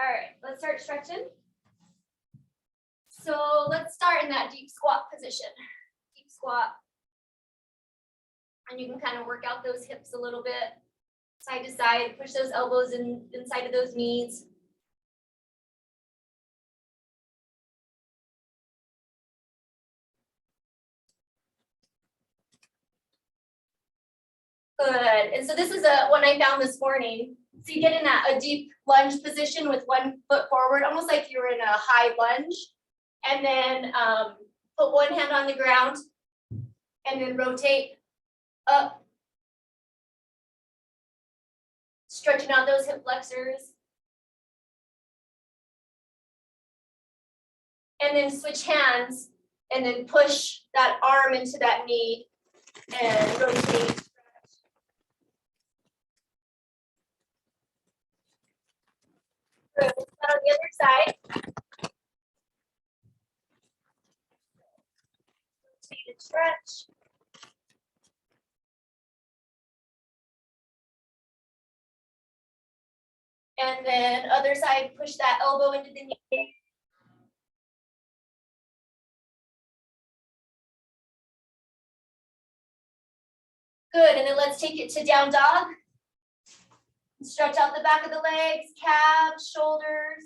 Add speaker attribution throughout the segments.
Speaker 1: All right, let's start stretching. So let's start in that deep squat position. Deep squat. And you can kind of work out those hips a little bit. Side to side, push those elbows inside of those knees. Good. And so this is one I found this morning. So you get in a deep lunge position with one foot forward, almost like you're in a high lunge. And then put one hand on the ground and then rotate up. Stretching out those hip flexors. And then switch hands and then push that arm into that knee and rotate. Good. On the other side. Rotate and stretch. And then other side, push that elbow into the knee. Good, and then let's take it to down dog. Stretch out the back of the legs, calves, shoulders.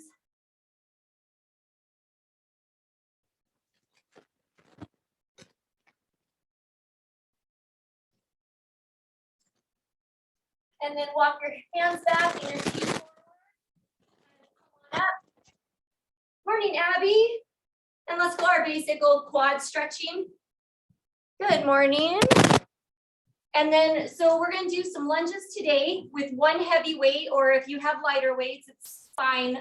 Speaker 1: And then walk your hands back and your feet forward. Come on up. Morning, Abby. And let's go our basic old quad stretching. Good morning. And then, so we're going to do some lunges today with one heavy weight, or if you have lighter weights, it's fine.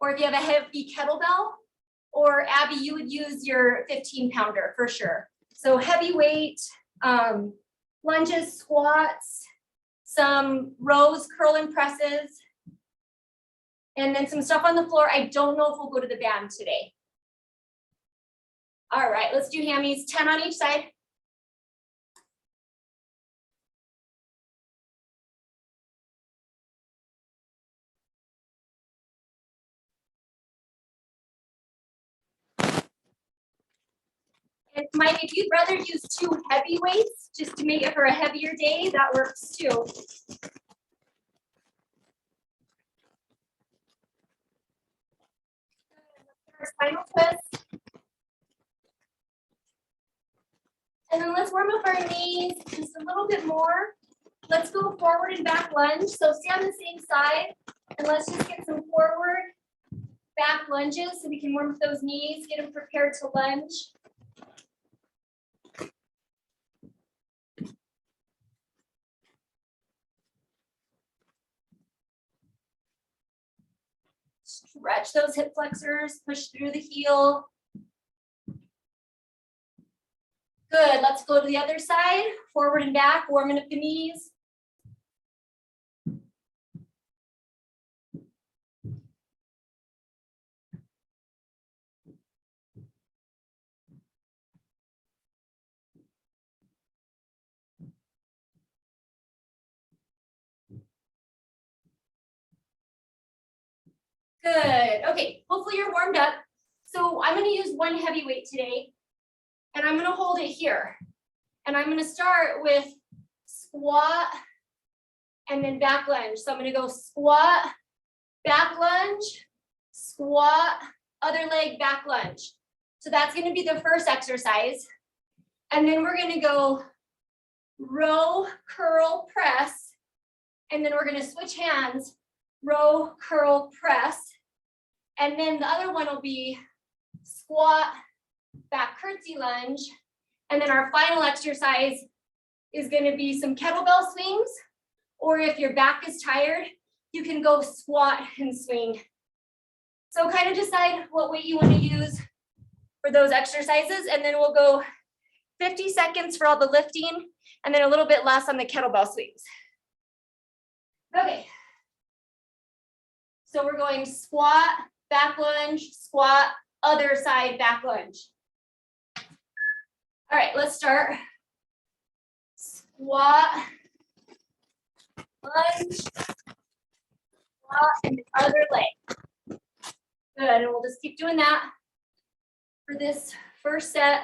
Speaker 1: Or if you have a heavy kettlebell, or Abby, you would use your 15-pounder for sure. So heavy weight, lunges, squats, some rows, curl and presses, and then some stuff on the floor. I don't know if we'll go to the band today. All right, let's do hammies, 10 on each side. And Mike, if you'd rather use 2 heavy weights just to make it for a heavier day, that works too. Spinal twist. And then let's warm up our knees just a little bit more. Let's go forward and back lunge. So stay on the same side and let's just get some forward, back lunges so we can warm up those knees, get them prepared to lunge. Stretch those hip flexors, push through the heel. Good, let's go to the other side, forward and back, warming up the knees. Good, okay, hopefully you're warmed up. So I'm gonna use one heavy weight today, and I'm gonna hold it here. And I'm gonna start with squat and then back lunge. So I'm gonna go squat, back lunge, squat, other leg, back lunge. So that's gonna be the first exercise. And then we're gonna go row, curl, press. And then we're gonna switch hands, row, curl, press. And then the other one will be squat, back curtsy lunge. And then our final exercise is going to be some kettlebell swings, or if your back is tired, you can go squat and swing. So kind of decide what weight you want to use for those exercises, and then we'll go 50 seconds for all the lifting, and then a little bit less on the kettlebell swings. Okay. So we're going squat, back lunge, squat, other side, back lunge. All right, let's start. Squat, lunge, squat, and the other leg. Good, and we'll just keep doing that for this first set.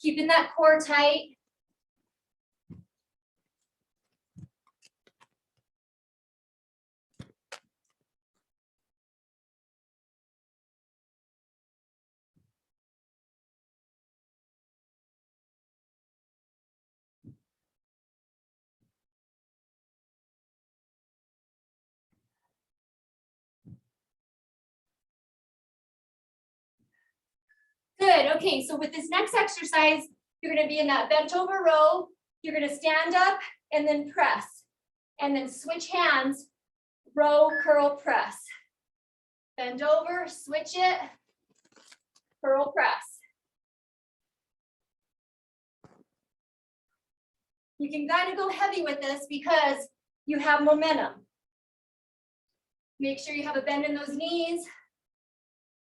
Speaker 1: Keeping that core tight. Good, okay, so with this next exercise, you're gonna be in that bent over row. You're gonna stand up and then press. And then switch hands, row, curl, press. Bend over, switch it, curl, press. You can kind of go heavy with this because you have momentum. Make sure you have a bend in those knees,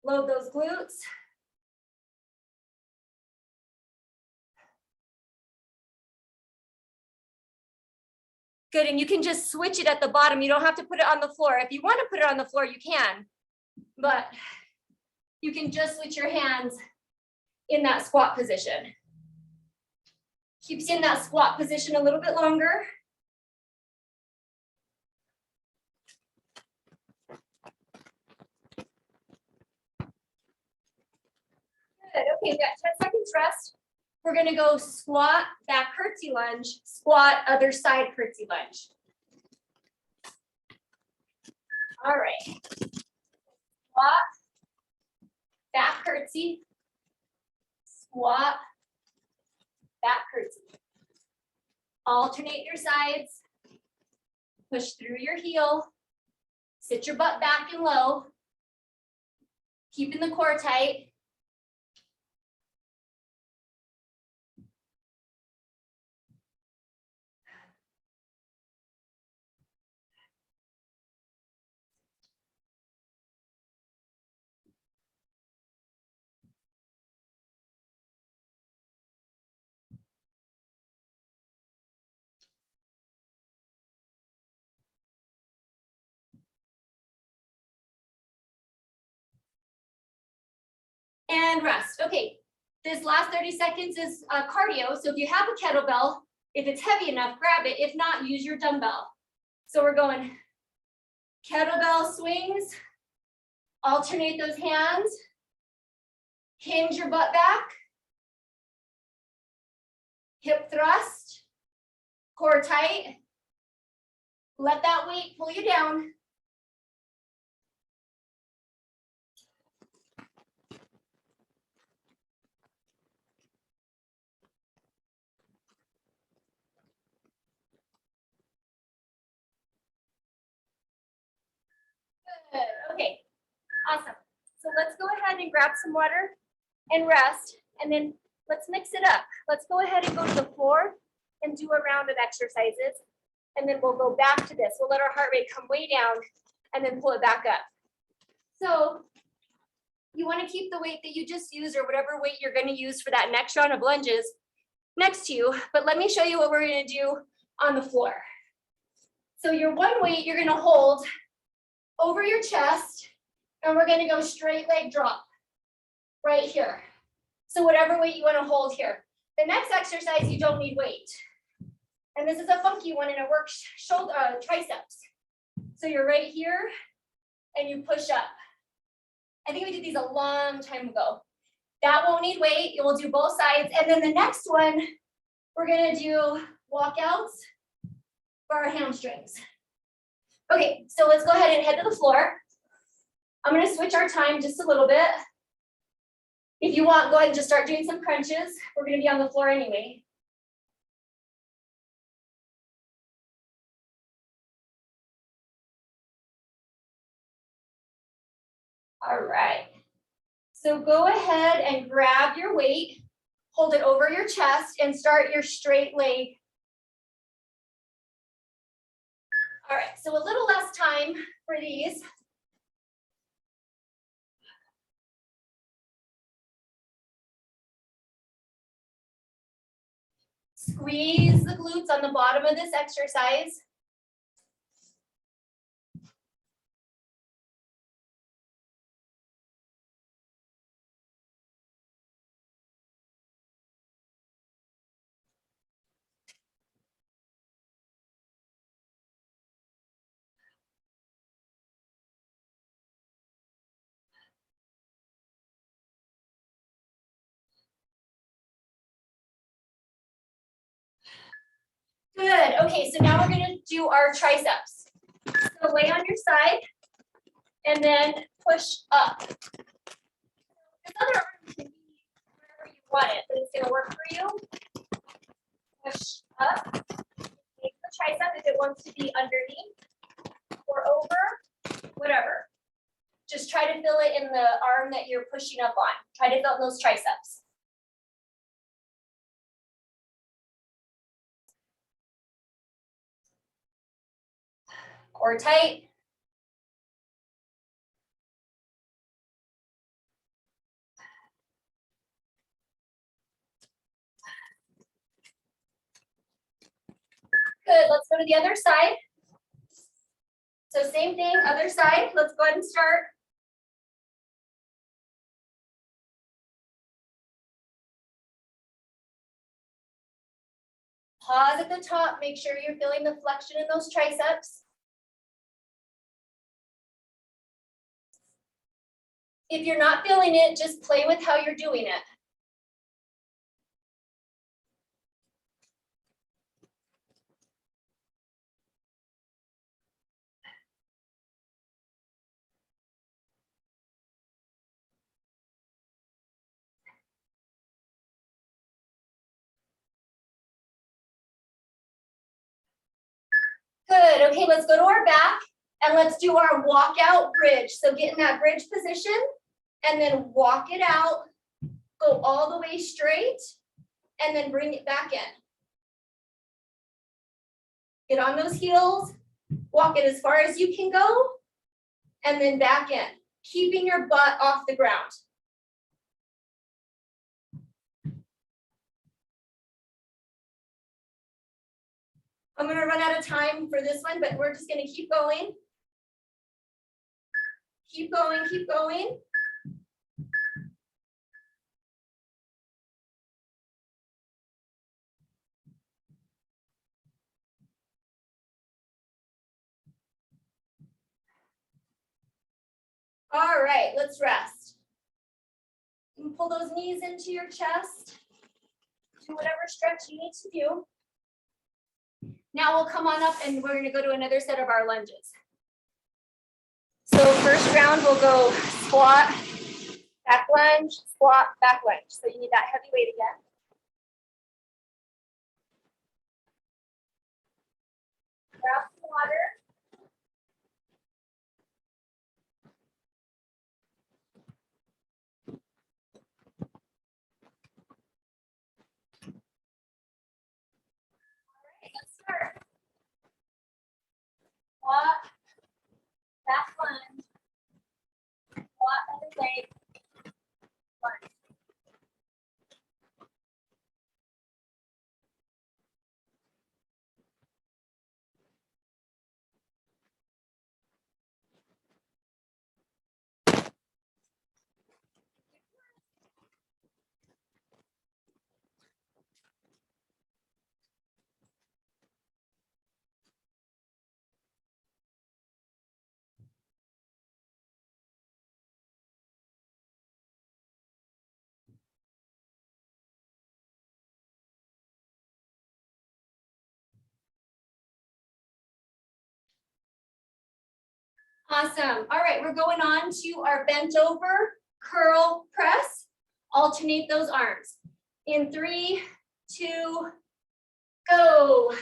Speaker 1: load those glutes. Good, and you can just switch it at the bottom. You don't have to put it on the floor. If you want to put it on the floor, you can, but you can just switch your hands in that squat position. Keeps you in that squat position a little bit longer. Good, okay, we got 10 seconds rest. We're gonna go squat, back curtsy lunge, squat, other side curtsy lunge. All right. Squat, back curtsy, squat, back curtsy. Alternate your sides. Push through your heel. Sit your butt back and low. Keeping the core tight. And rest. Okay, this last 30 seconds is cardio. So if you have a kettlebell, if it's heavy enough, grab it. If not, use your dumbbell. So we're going kettlebell swings, alternate those hands, hinge your butt back, hip thrust, core tight. Let that weight pull you down. Good. Okay, awesome. So let's go ahead and grab some water and rest, and then let's mix it up. Let's go ahead and go to the floor and do a round of exercises, and then we'll go back to this. We'll let our heart rate come way down and then pull it back up. So you want to keep the weight that you just used or whatever weight you're going to use for that next round of lunges next to you, but let me show you what we're going to do on the floor. So your one weight you're going to hold over your chest, and we're going to go straight leg drop right here. So whatever weight you want to hold here. The next exercise, you don't need weight. And this is a funky one, and it works shoulder, triceps. So you're right here and you push up. I think we did these a long time ago. That won't need weight. You will do both sides. And then the next one, we're going to do walkouts for our hamstrings. Okay, so let's go ahead and head to the floor. I'm going to switch our time just a little bit. If you want, go ahead and just start doing some crunches. We're going to be on the floor anyway. All right. So go ahead and grab your weight, hold it over your chest, and start your straight leg. All right, so a little less time for these. Squeeze the glutes on the bottom of this exercise. Good. Okay, so now we're going to do our triceps. So lay on your side and then push up. This other arm can be wherever you want it, but it's going to work for you. Push up. Take the tricep if it wants to be underneath or over, whatever. Just try to feel it in the arm that you're pushing up on. Try to feel those triceps. Core tight. Good, let's go to the other side. So same thing, other side. Let's go ahead and start. Pause at the top, make sure you're feeling the flexion in those triceps. If you're not feeling it, just play with how you're doing it. Good, okay, let's go to our back and let's do our walkout bridge. So get in that bridge position and then walk it out, go all the way straight and then bring it back in. Get on those heels, walk it as far as you can go and then back in, keeping your butt off the ground. I'm going to run out of time for this one, but we're just going to keep going. Keep going, keep going. All right, let's rest. You can pull those knees into your chest. Do whatever stretch you need to do. Now we'll come on up and we're going to go to another set of our lunges. So first round we'll go squat, back lunge, squat, back lunge. So you need that heavy weight again. Grab some water. Let's start. Squat, back lunge, squat other leg, lunge. Awesome. All right, we're going on to our bent over curl press. Alternate those arms. In 3, 2, go.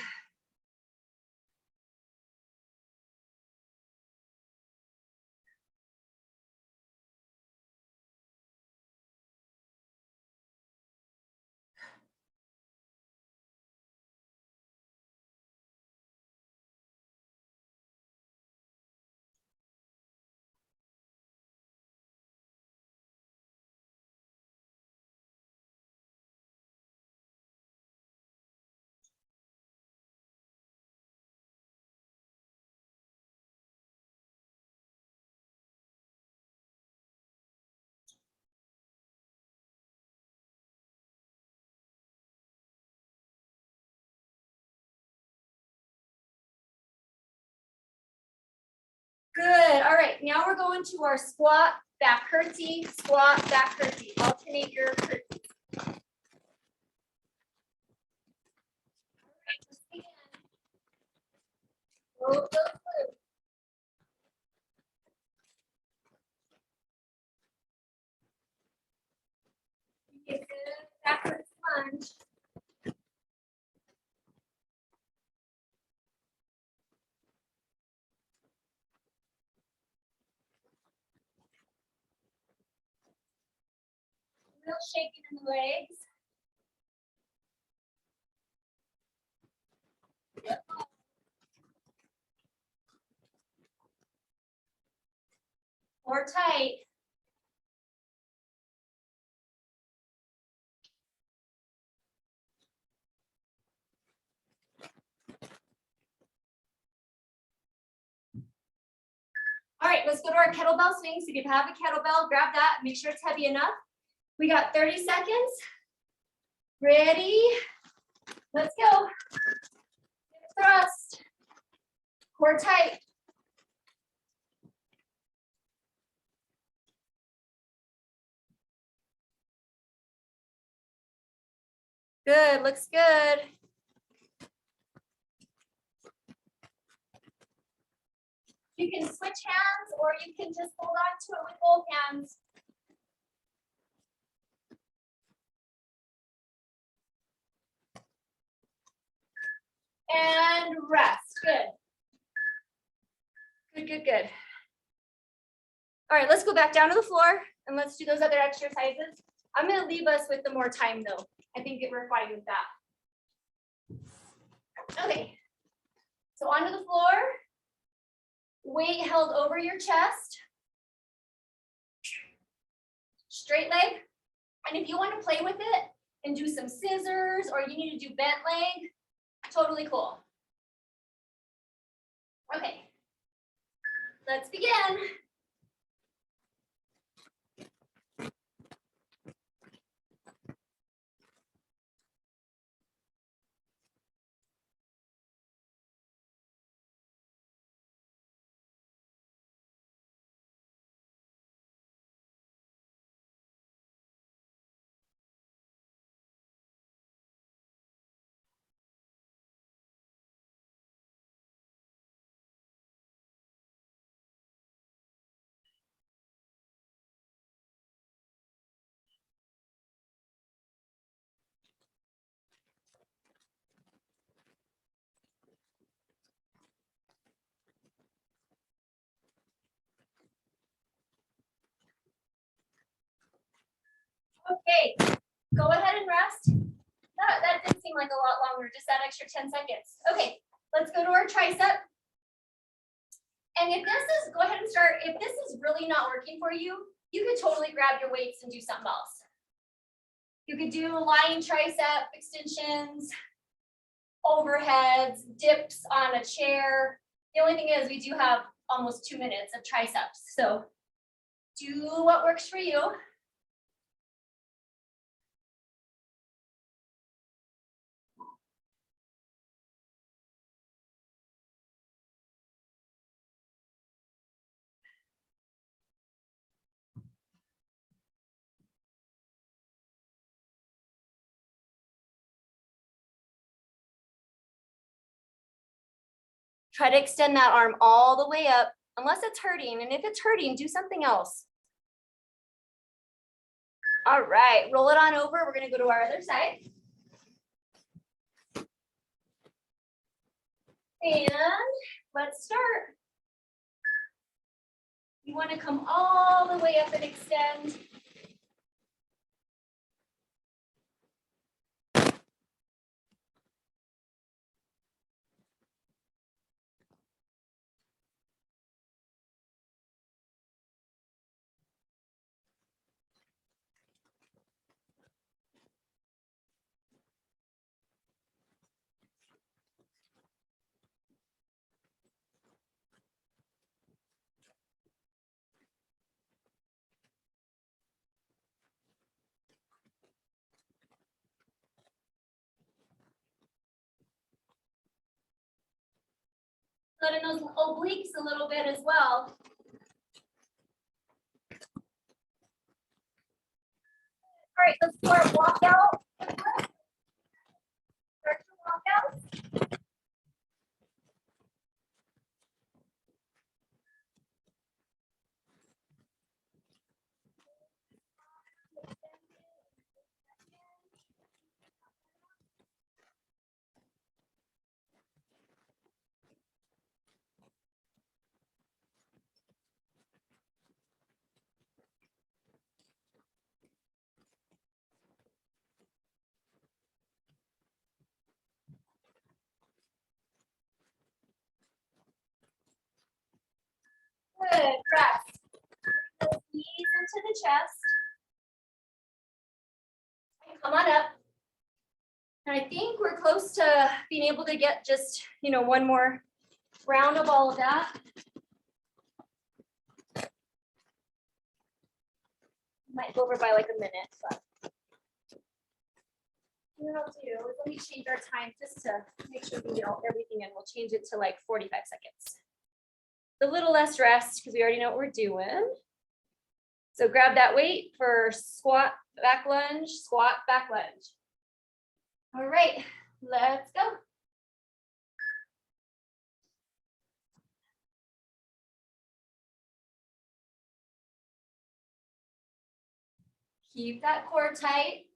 Speaker 1: All right, now we're going to our squat, back curtsy, squat, back curtsy. Alternate your curtsy. All right, let's begin. Roll those glutes. Get good backwards lunge. Real shaking in the legs. More tight. All right, let's go to our kettlebell swings. If you have a kettlebell, grab that. Make sure it's heavy enough. We got 30 seconds. Ready? Let's go. Thrust. Core tight. Good, looks good. You can switch hands or you can just hold on to it with both hands. And rest, good. Good, good, good. All right, let's go back down to the floor and let's do those other exercises. I'm gonna leave us with the more time though. I think we're fine with that. Okay, so onto the floor. Weight held over your chest. Straight leg. And if you want to play with it and do some scissors or you need to do bent leg, totally cool. Okay, let's begin. Okay, go ahead and rest. That did seem like a lot longer, just that extra 10 seconds. Okay, let's go to our tricep. And if this is, go ahead and start, if this is really not working for you, you could totally grab your weights and do something else. You could do lying tricep extensions, overheads, dips on a chair. The only thing is we do have almost 2 minutes of triceps. So do what works for you. Try to extend that arm all the way up, unless it's hurting. And if it's hurting, do something else. All right, roll it on over. We're gonna go to our other side. And let's start. You wanna come all the way up and extend. Let in those obliques a little bit as well. right, let's start walkout. Start your walkout. Good, rest. Knees into the chest. And come on up. And I think we're close to being able to get just, one more round of all of that. Might go over by like a minute, but what I'll do is let me change our time just to make sure we get everything in. We'll change it to like 45 seconds. A little less rest because we already know what we're doing. So grab that weight for squat, back lunge, squat, back lunge. All right, let's go. Keep that core tight.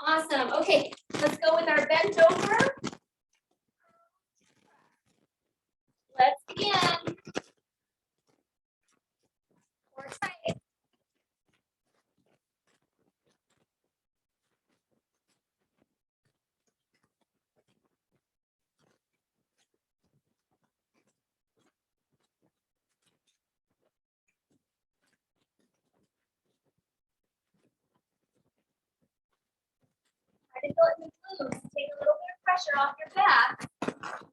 Speaker 1: Awesome. Okay, let's go with our bent over. Let's begin. Core tight. Try to feel it in the glutes. Take a little bit of pressure off your back.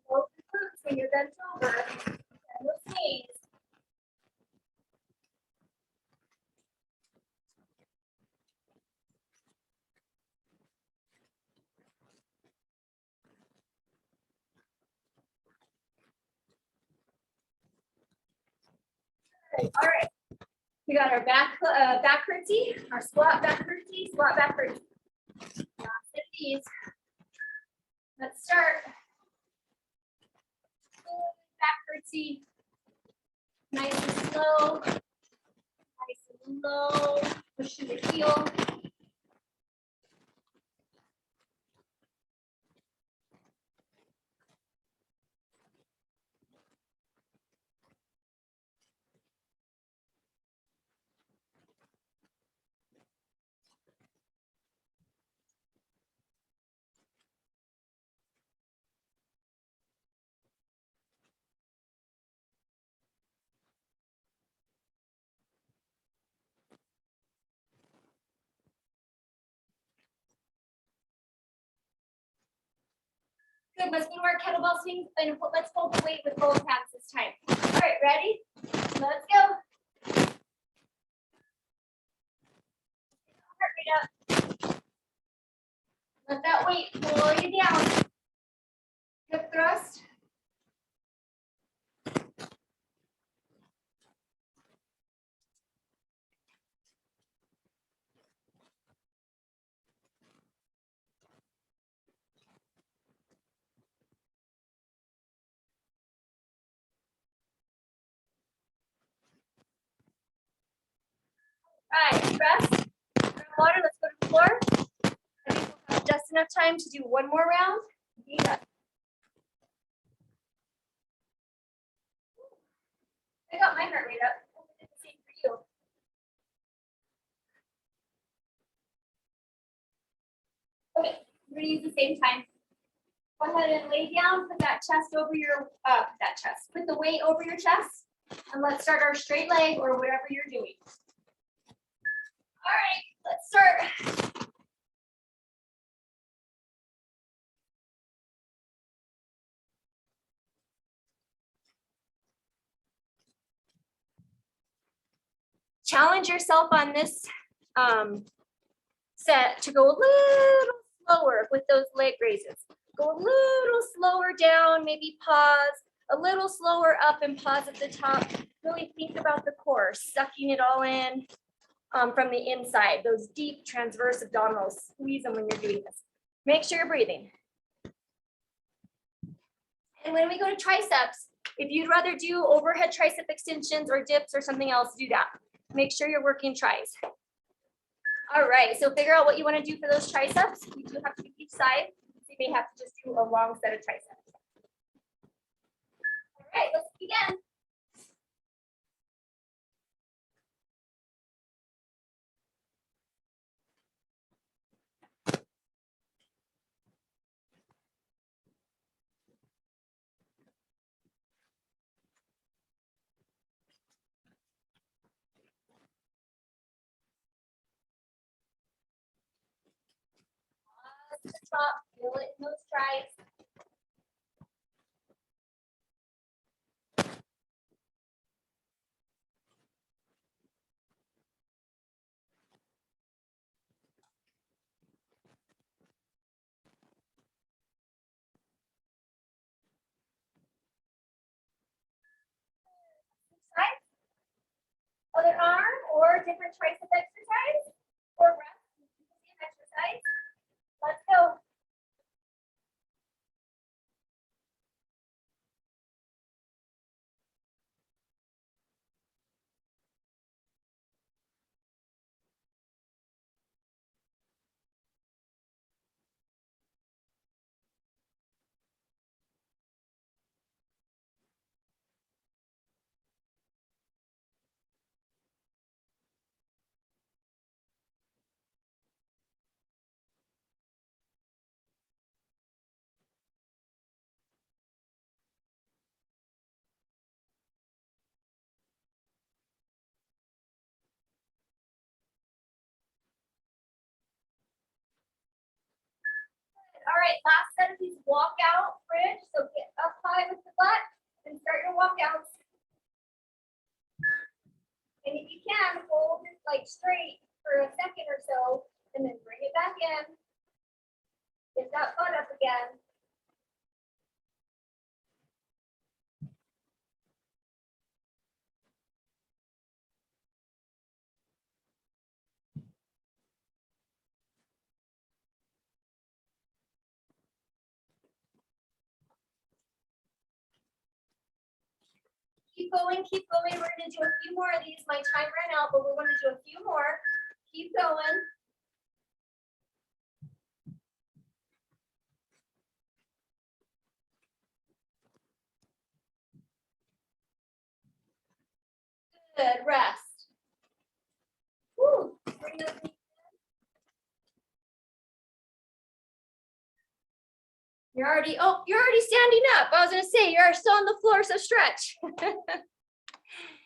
Speaker 1: Hold the glutes when you're bent over. And those knees. All right. We got our back curtsy, our squat back curtsy, squat back curtsy. Lots of these. Let's start. Back curtsy. Nice and slow. Nice and low. Push to the heel. Good, let's go to our kettlebell swings and let's hold the weight with both hands this time. All right, ready? Let's go. Heart rate up. Let that weight pull you down. Hip thrust. All right, rest. Water, let's go to the floor. I think we'll have just enough time to do one more round. Yeah. I got my heart rate up. It's the same for you. Okay, we're gonna use the same time. Go ahead and lay down, put that chest over your, put the weight over your chest. And let's start our straight leg or whatever you're doing. All right, let's start. Challenge yourself on this set to go a little slower with those leg raises. Go a little slower down, maybe pause, a little slower up and pause at the top. Really think about the core, sucking it all in from the inside, those deep transverse abdominals. Squeeze them when you're doing this. Make sure you're breathing. And when we go to triceps, if you'd rather do overhead tricep extensions or dips or something else, do that. Make sure you're working tris. All right, so figure out what you want to do for those triceps. You do have to do each side. So you may have to just do a long set of triceps. All right, let's begin. The top, feel it in those tris. Side, other arm, or different tricep exercise, or rest. Exercise. Let's go. All right, last set of these walkout bridge. So get up high with the butt and start your walkouts. And if you can, hold it like straight for a second or so, and then bring it back in. Get that butt up again. Keep going, keep going. We're going to do a few more of these. My time ran out, but we're going to do a few more. Keep going. Good, rest. Woo. Bring those knees in. You're already standing up. I was going to say, you're still on the floor, so stretch.